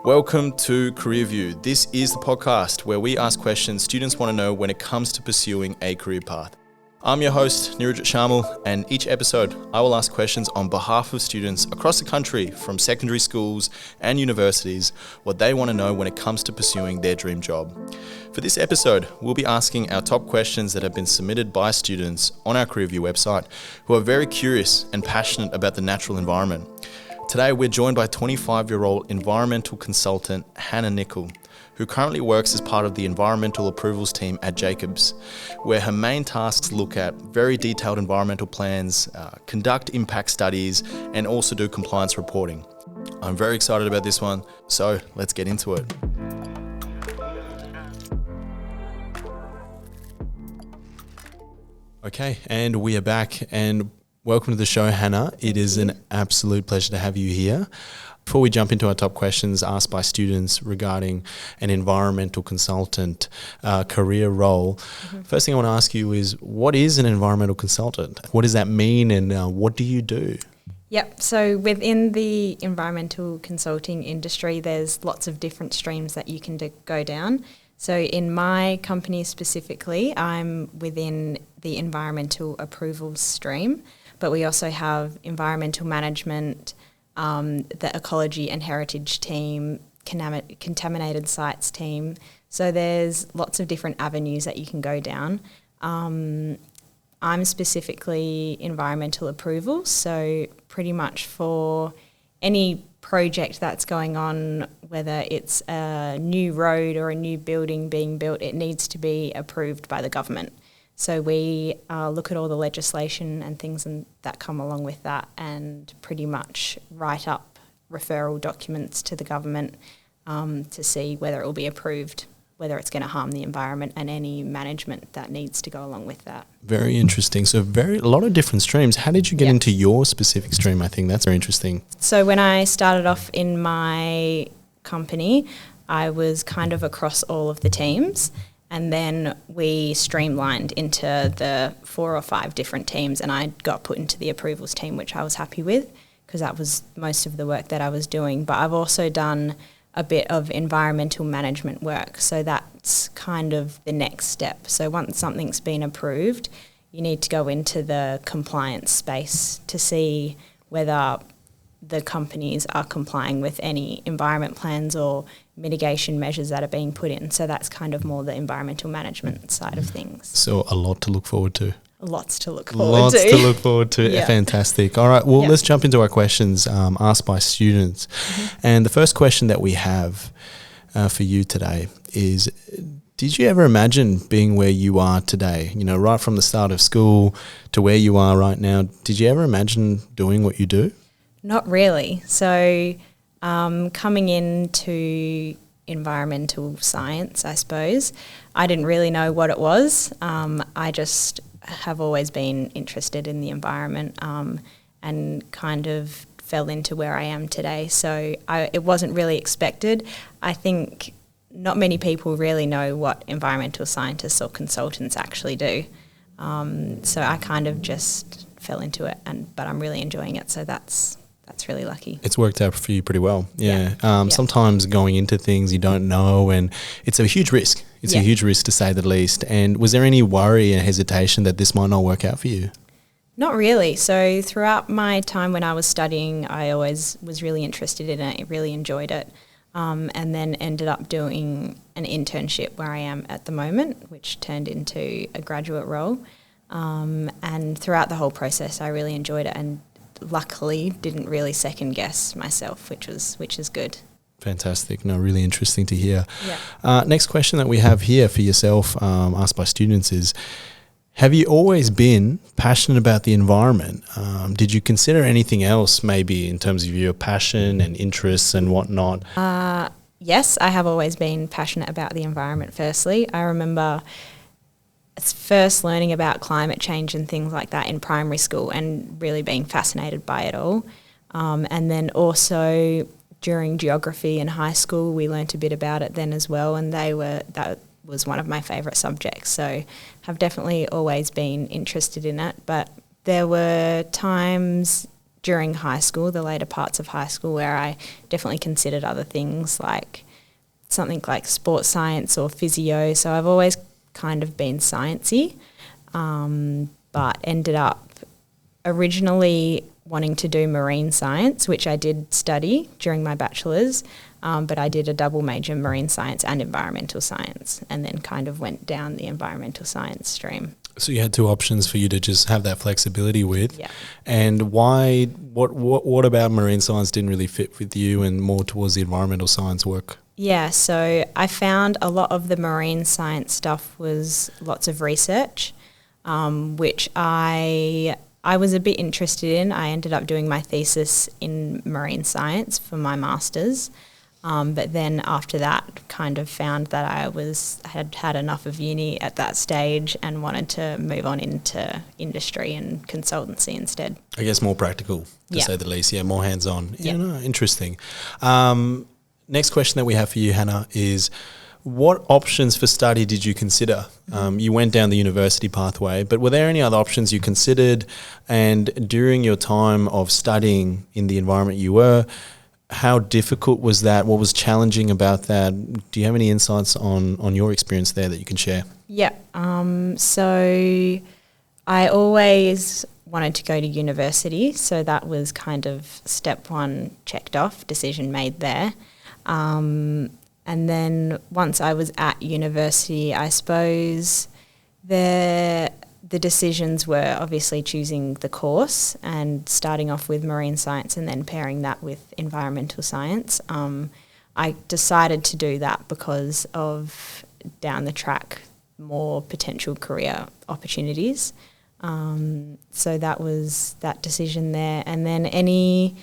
Welcome to Career View. This is the podcast where we ask questions students want to know when it comes to pursuing a career path. I'm your host, Nirajit Sharmal, and each episode I will ask questions on behalf of students across the country from secondary schools and universities what they want to know when it comes to pursuing their dream job. For this episode, we'll be asking our top questions that have been submitted by students on our Career View website who are very curious and passionate about the natural environment. Today, we're joined by 25-year-old environmental consultant Hannah Nichol, who currently works as part of the environmental approvals team at Jacobs, where her main tasks look at very detailed environmental plans, conduct impact studies, and also do compliance reporting. I'm very excited about this one, so let's get into it. Okay, and we are back, and welcome to the show, Hannah. It is an absolute pleasure to have you here. Before we jump into our top questions asked by students regarding an environmental consultant career role, first thing I want to ask you is, what is an environmental consultant? What does that mean, and what do you do? Yep, so within the environmental consulting industry, there's lots of different streams that you can go down. So in my company specifically, I'm within the environmental approvals stream, but we also have environmental management, the ecology and heritage team, contaminated sites team. So there's lots of different avenues that you can go down. I'm specifically environmental approvals, so pretty much for any project that's going on, whether it's a new road or a new building being built, it needs to be approved by the government. So we look at all the legislation and things that come along with that, and pretty much write up referral documents to the government to see whether it will be approved, whether it's going to harm the environment, and any management that needs to go along with that. Very interesting. So a lot of different streams. How did you get into your specific stream? I think that's very interesting. So when I started off in my company, I was kind of across all of the teams. And then we streamlined into the 4 or 5 different teams, and I got put into the approvals team, which I was happy with because that was most of the work that I was doing. But I've also done a bit of environmental management work, so that's kind of the next step. So once something's been approved, you need to go into the compliance space to see whether the companies are complying with any environment plans or mitigation measures that are being put in. So that's kind of more the environmental management side of things. So a lot to look forward to. Lots to look forward to. Lots to look forward to. Yeah. Fantastic. All right, well, let's jump into our questions asked by students. And the first question that we have for you today is, did you ever imagine being where you are today? You know, right from the start of school to where you are right now, did you ever imagine doing what you do? Not really. So coming into environmental science, I suppose, I didn't really know what it was. I just have always been interested in the environment and kind of fell into where I am today. So it wasn't really expected. I think not many people really know what environmental scientists or consultants actually do. So I kind of just fell into it, but I'm really enjoying it. So that's really lucky. It's worked out for you pretty well. Yeah. Sometimes going into things you don't know, and it's a huge risk. It's a huge risk to say the least. And was there any worry and hesitation that this might not work out for you? Not really. So throughout my time when I was studying, I always was really interested in it. I really enjoyed it. And then ended up doing an internship where I am at the moment, which turned into a graduate role. And throughout the whole process, I really enjoyed it, and luckily didn't really second guess myself, which is good. Fantastic. No, really interesting to hear. Next question that we have here for yourself, asked by students, is, have you always been passionate about the environment? Did you consider anything else maybe in terms of your passion and interests and whatnot? Yes, I have always been passionate about the environment firstly. I remember first learning about climate change and things like that in primary school and really being fascinated by it all. And then also during geography in high school, we learnt a bit about it then as well, and that was one of my favourite subjects. So I've definitely always been interested in it, but there were times during high school, the later parts of high school, where I definitely considered other things like something like sports science or physio. So I've always kind of been sciencey, but ended up originally wanting to do marine science, which I did study during my bachelor's, but I did a double major, marine science and environmental science, and then kind of went down the environmental science stream. So you had two options for you to just have that flexibility with. Yeah. And why, what about marine science didn't really fit with you and more towards the environmental science work? Yeah, so I found a lot of the marine science stuff was lots of research, which I was a bit interested in. I ended up doing my thesis in marine science for my master's, but then after that kind of found that I had enough of uni at that stage and wanted to move on into industry and consultancy instead. I guess more practical, to say the least. Yeah, more hands-on. Yeah. Interesting. Next question that we have for you, Hannah, is what options for study did you consider? You went down the university pathway, but were there any other options you considered? And during your time of studying in the environment you were, how difficult was that? What was challenging about that? Do you have any insights on your experience there that you can share? Yeah. So I always wanted to go to university, so that was kind of step one checked off, decision made there. And then once I was at university, I suppose the decisions were obviously choosing the course and starting off with marine science and then pairing that with environmental science. I decided to do that because of down the track more potential career opportunities. So that was that decision there. And then any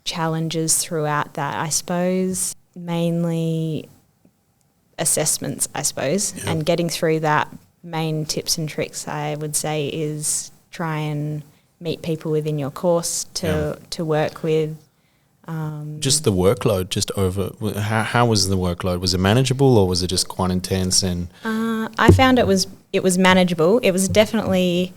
challenges throughout that, I suppose, mainly assessments, and getting through that. Main tips and tricks I would say is try and meet people within your course to work with. Just the workload, how was the workload? Was it manageable or was it just quite intense? And I found it was manageable. It was definitely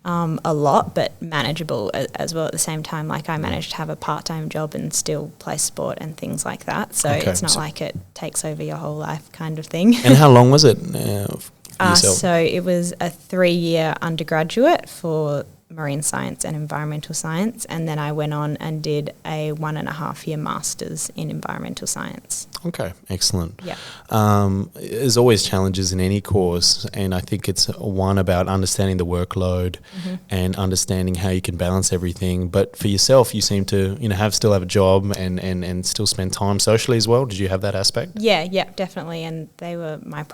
a lot, but manageable as well at the same time. Like I managed to have a part-time job and still play sport and things like that. So it's not like it takes over your whole life kind of thing. And how long was it for yourself? So it was a 3-year undergraduate for marine science and environmental science, and then I went on and did a 1.5-year master's in environmental science. Okay, excellent. Yeah. There's always challenges in any course, and I think it's one about understanding the workload and understanding how you can balance everything. But for yourself, you seem to still have a job and still spend time socially as well. Did you have that aspect? Yeah, definitely, and they were my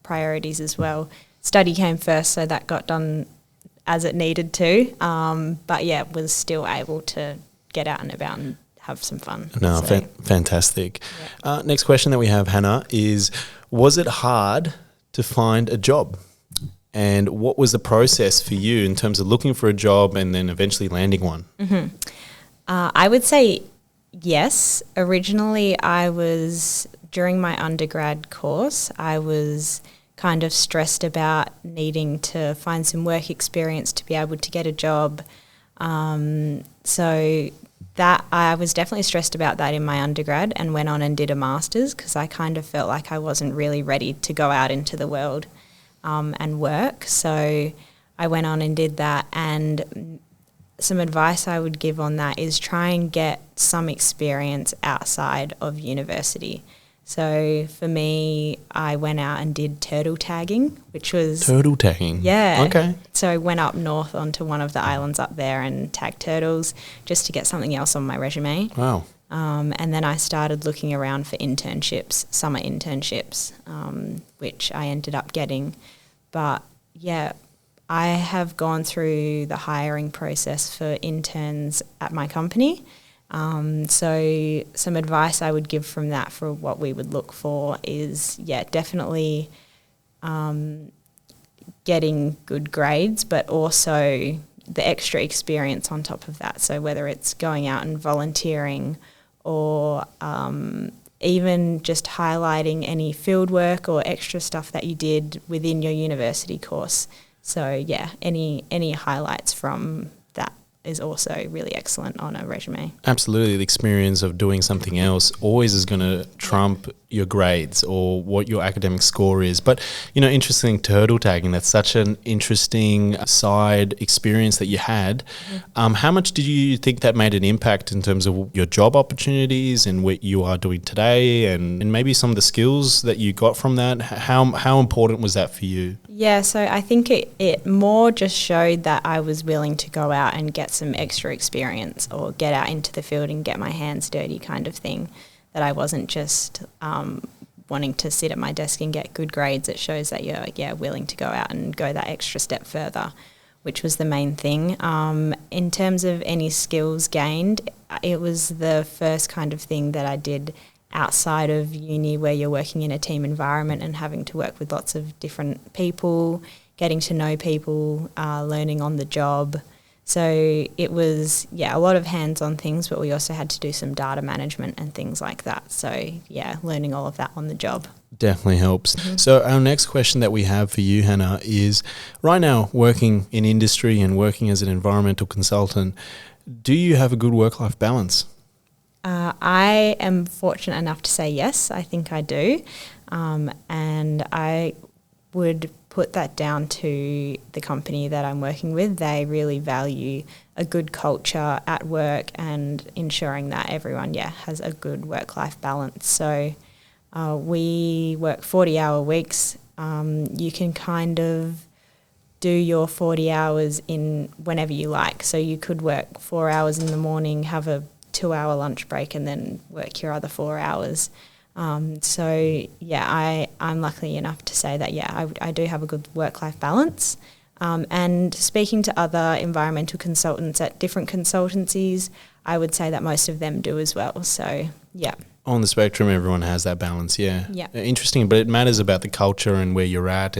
priorities as well. Study came first, so that got done as it needed to, but was still able to get out and about and have some fun. No, fantastic. Yeah. Next question that we have, Hannah, is was it hard to find a job? And what was the process for you in terms of looking for a job and then eventually landing one? I would say yes. Originally, during my undergrad course, I was kind of stressed about needing to find some work experience to be able to get a job. So that I was definitely stressed about that in my undergrad and went on and did a master's because I kind of felt like I wasn't really ready to go out into the world and work. So I went on and did that, and some advice I would give on that is try and get some experience outside of university. So for me, I went out and did turtle tagging, which was... Turtle tagging? Yeah. Okay. So I went up north onto one of the islands up there and tagged turtles just to get something else on my resume. Wow. And then I started looking around for internships, summer internships, which I ended up getting. But I have gone through the hiring process for interns at my company. So some advice I would give from that for what we would look for is, definitely getting good grades, but also the extra experience on top of that. So whether it's going out and volunteering or even just highlighting any field work or extra stuff that you did within your university course. So any highlights from that is also really excellent on a resume. Absolutely. The experience of doing something else always is going to trump your grades or what your academic score is. But, interesting turtle tagging. That's such an interesting side experience that you had. How much did you think that made an impact in terms of your job opportunities and what you are doing today, and maybe some of the skills that you got from that? How important was that for you? Yeah, so I think it more just showed that I was willing to go out and get some extra experience or get out into the field and get my hands dirty kind of thing, that I wasn't just wanting to sit at my desk and get good grades. It shows that you're willing to go out and go that extra step further, which was the main thing. In terms of any skills gained, it was the first kind of thing that I did outside of uni, where you're working in a team environment and having to work with lots of different people, getting to know people, learning on the job. So it was, a lot of hands-on things, but we also had to do some data management and things like that. So, learning all of that on the job. Definitely helps. So our next question that we have for you, Hannah, is right now working in industry and working as an environmental consultant, do you have a good work-life balance? I am fortunate enough to say yes, I think I do. And I would put that down to the company that I'm working with. They really value a good culture at work and ensuring that everyone, has a good work-life balance. So we work 40-hour weeks. You can kind of do your 40 hours in whenever you like. So you could work 4 hours in the morning, have a 2-hour lunch break, and then work your other 4 hours. I'm lucky enough to say that, I do have a good work-life balance. And speaking to other environmental consultants at different consultancies, I would say that most of them do as well. So, On the spectrum, everyone has that balance, Yeah. Interesting, but it matters about the culture and where you're at.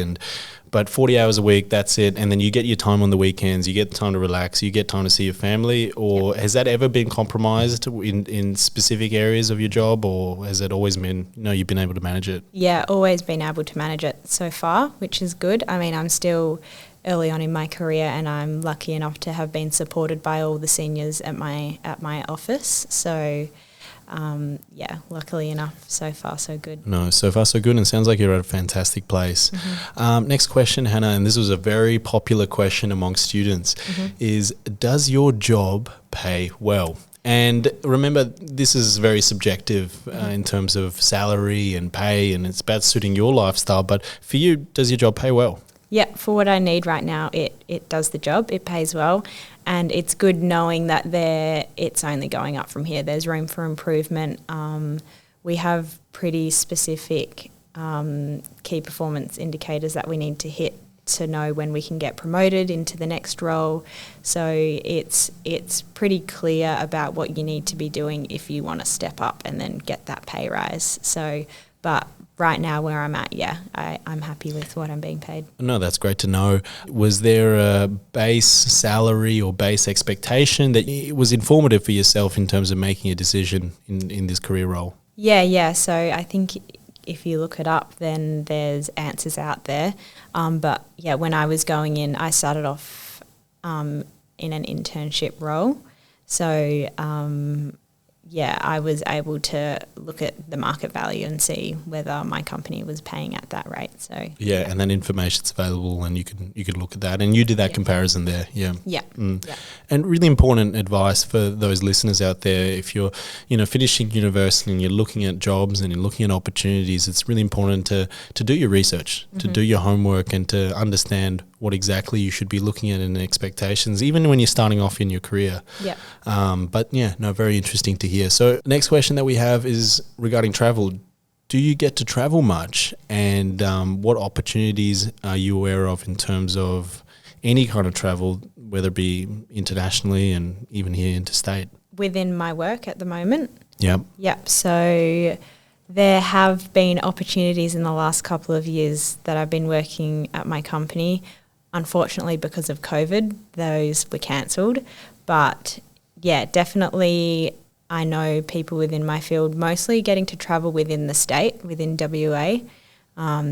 But 40 hours a week, that's it. And then you get your time on the weekends, you get time to relax, you get time to see your family. Or has that ever been compromised in specific areas of your job, or has it always been, you've been able to manage it? Yeah, always been able to manage it so far, which is good. I mean, I'm still early on in my career, and I'm lucky enough to have been supported by all the seniors at my office. So luckily enough, so far so good. No, so far so good, and sounds like you're at a fantastic place. Next question, Hannah, and this was a very popular question among students, is does your job pay well? And remember, this is very subjective in terms of salary and pay, and it's about suiting your lifestyle, but for you, does your job pay well? Yeah, for what I need right now, it does the job, it pays well. And it's good knowing that it's only going up from here. There's room for improvement. We have pretty specific key performance indicators that we need to hit to know when we can get promoted into the next role. So it's pretty clear about what you need to be doing if you want to step up and then get that pay rise. So, but right now where I'm at, I'm happy with what I'm being paid. No, that's great to know. Was there a base salary or base expectation that was informative for yourself in terms of making a decision in this career role? Yeah. So I think if you look it up, then there's answers out there. But when I was going in, I started off in an internship role. So I was able to look at the market value and see whether my company was paying at that rate. So and then information's available, and you could look at that, and you did that comparison there. And really important advice for those listeners out there: if you're finishing university and you're looking at jobs and you're looking at opportunities, it's really important to do your research, to do your homework, and to understand what exactly you should be looking at in expectations, even when you're starting off in your career. Very interesting to hear. So next question that we have is regarding travel. Do you get to travel much? And what opportunities are you aware of in terms of any kind of travel, whether it be internationally and even here interstate? Within my work at the moment? Yep. So there have been opportunities in the last couple of years that I've been working at my company. Unfortunately, because of COVID, those were cancelled. But definitely I know people within my field mostly getting to travel within the state, within WA,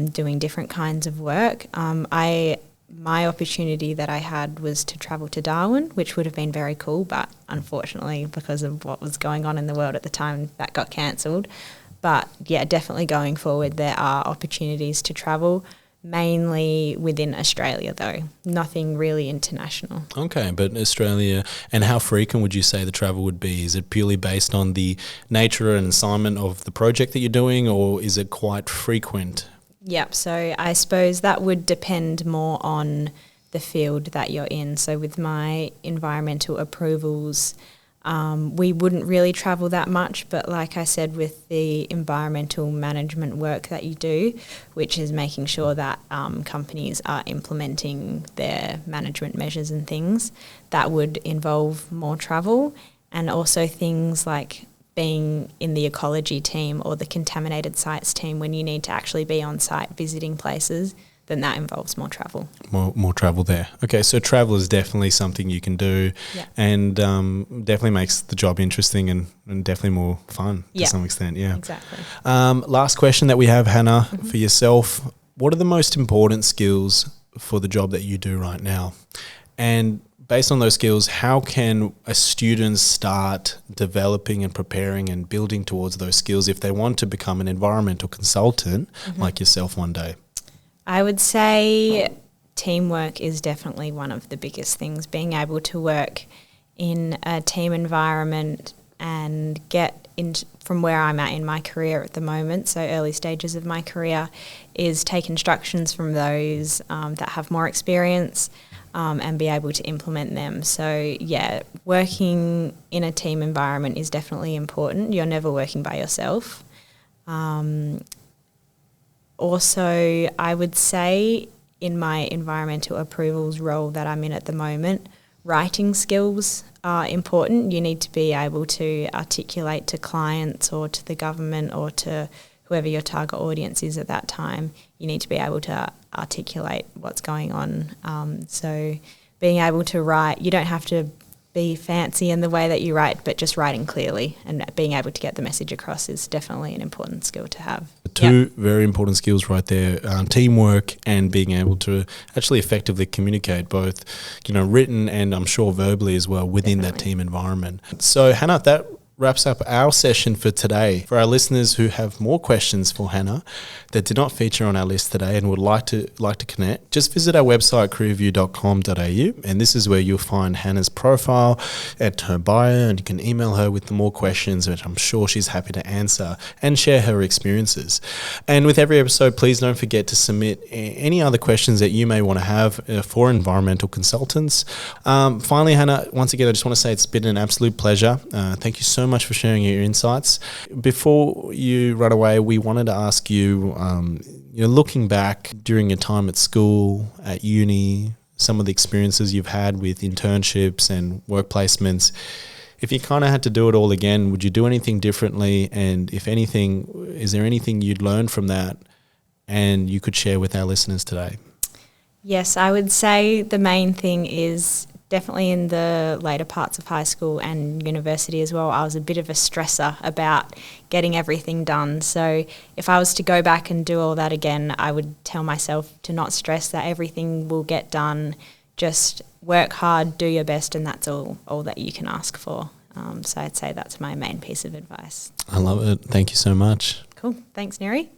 doing different kinds of work. I my opportunity that I had was to travel to Darwin, which would have been very cool, but unfortunately because of what was going on in the world at the time, that got cancelled. But yeah, definitely going forward, there are opportunities to travel, mainly within Australia though, nothing really international. Okay, but Australia, and how frequent would you say the travel would be? Is it purely based on the nature and assignment of the project that you're doing, or is it quite frequent? Yep, so I suppose that would depend more on the field that you're in. So with my environmental approvals, we wouldn't really travel that much, but like I said, with the environmental management work that you do, which is making sure that companies are implementing their management measures and things, that would involve more travel, and also things like being in the ecology team or the contaminated sites team when you need to actually be on site visiting places, then that involves more travel. More travel there. Okay, so travel is definitely something you can do, and definitely makes the job interesting and definitely more fun to some extent. Yeah, exactly. Last question that we have, Hannah, for yourself. What are the most important skills for the job that you do right now? And based on those skills, how can a student start developing and preparing and building towards those skills if they want to become an environmental consultant like yourself one day? I would say teamwork is definitely one of the biggest things. Being able to work in a team environment and get in from where I'm at in my career at the moment, so early stages of my career, is take instructions from those that have more experience and be able to implement them. So yeah, working in a team environment is definitely important. You're never working by yourself. Also, I would say in my environmental approvals role that I'm in at the moment, writing skills are important. You need to be able to articulate to clients or to the government or to whoever your target audience is at that time. You need to be able to articulate what's going on. So being able to write, you don't have to be fancy in the way that you write, but just writing clearly and being able to get the message across is definitely an important skill to have. Two very important skills right there, teamwork and being able to actually effectively communicate both, written and I'm sure verbally as well within that team environment. So Hannah, that wraps up our session for today. For our listeners who have more questions for Hannah that did not feature on our list today and would like to connect, just visit our website careerview.com.au, and this is where you'll find Hannah's profile and her bio, and you can email her with more questions, which I'm sure she's happy to answer and share her experiences. And with every episode, please don't forget to submit any other questions that you may want to have for environmental consultants. Finally, Hannah, once again, I just want to say it's been an absolute pleasure. Thank you so much for sharing your insights. Before you run away, we wanted to ask you, looking back during your time at school, at uni, some of the experiences you've had with internships and work placements, if you kind of had to do it all again, would you do anything differently? And if anything, is there anything you'd learned from that and you could share with our listeners today? Yes, I would say the main thing is definitely in the later parts of high school and university as well, I was a bit of a stressor about getting everything done. So if I was to go back and do all that again, I would tell myself to not stress, that everything will get done. Just work hard, do your best, and that's all that you can ask for. So I'd say that's my main piece of advice. I love it. Thank you so much. Cool. Thanks, Neri.